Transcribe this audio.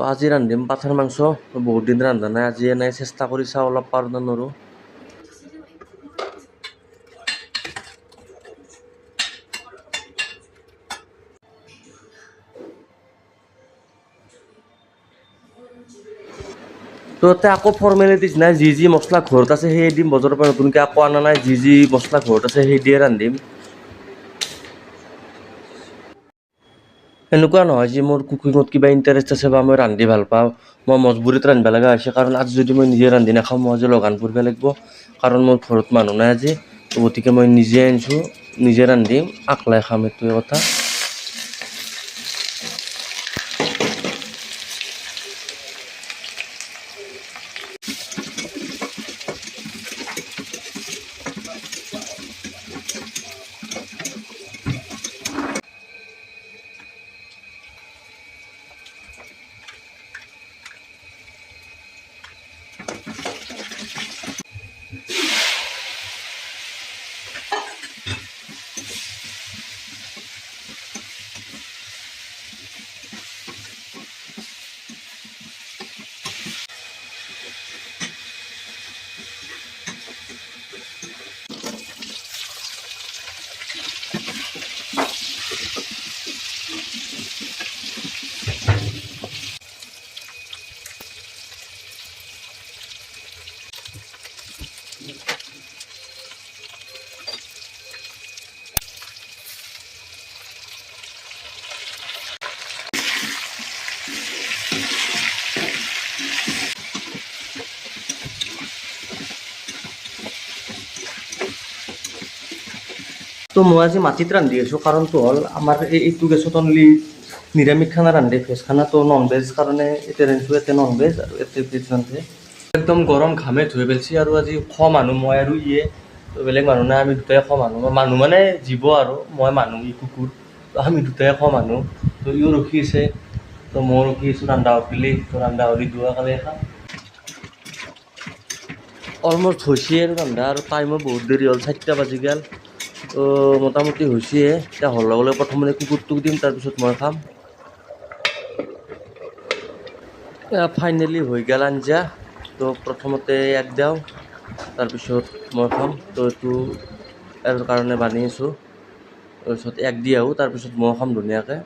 তো আজি ৰান্ধিম পাঠাৰ মাংস। বহুত দিন ৰান্ধা নাই, আজি এনেই চেষ্টা কৰি চাওঁ অলপ পাৰোঁ নে নোৱাৰোঁ। তো ইয়াতে আকৌ ফৰ্মেলিটিজ নাই, যি মছলা ঘৰত আছে সেই দিম, বজাৰৰ পৰা নতুনকৈ আকৌ অনা নাই, যি মছলা ঘৰত আছে সেই দিয়ে ৰান্ধিম। এনেকুৱা নহয় যে মোৰ কুকিঙত কিবা ইণ্টাৰেষ্ট আছে বা মই ৰান্ধি ভাল পাওঁ, মই মজবুৰিত ৰান্ধিব লগা হৈছে। কাৰণ আজি যদি মই নিজে ৰান্ধি নাখাওঁ মই আজি লগান পৰিব লাগিব, কাৰণ মোৰ ঘৰত মানুহ নাই আজি। গতিকে মই নিজে আনিছোঁ, নিজে ৰান্ধিম, আকলাই খাম, এইটোৱে কথা। তো মই আজি মাটিত ৰান্ধি আছোঁ, কাৰণটো হ'ল আমাৰ এইটো গেছত অনলি নিৰামিষ খানা ৰান্ধে, ভেজ খানাটো নন ভেজ কাৰণে এতিয়া ৰান্ধিছোঁ, ইয়াতে নন ভেজ আৰু ইয়াতে ভেজ ৰান্ধে। একদম গৰম ঘামে ধুই পেলাইছে, আৰু আজি মানুহ মই আৰু ইয়ে, তো বেলেগ মানুহ নাই, আমি দুটাই মানুহ মানে জীৱ, আৰু মই মানুহ, ই কুকুৰ, তো আমি দুটাই মানুহ। তো ইও ৰখি আছে, তো মই ৰখি আছোঁ ৰান্ধা হ'লে, তো ৰান্ধা হ'লে দুয়োকালে খাম। অলমষ্ট হৈছে আৰু ৰান্ধা, আৰু টাইমো বহুত দেৰি হ'ল, 4টা বাজি গ'ল। তো মোটামুটি হৈছে, এতিয়া হোৱাৰ লগে লগে প্ৰথমতে কুকুৰটোক দিম, তাৰপিছত মই খাম। ফাইনেলি হৈ গ'ল আঞ্জা। তো প্ৰথমতে এক দিওঁ, তাৰপিছত মই খাম। তো এইটো ইয়াৰ কাৰণে বানি আছোঁ, তাৰপিছত এক দি আহোঁ, তাৰপিছত মই খাম ধুনীয়াকৈ।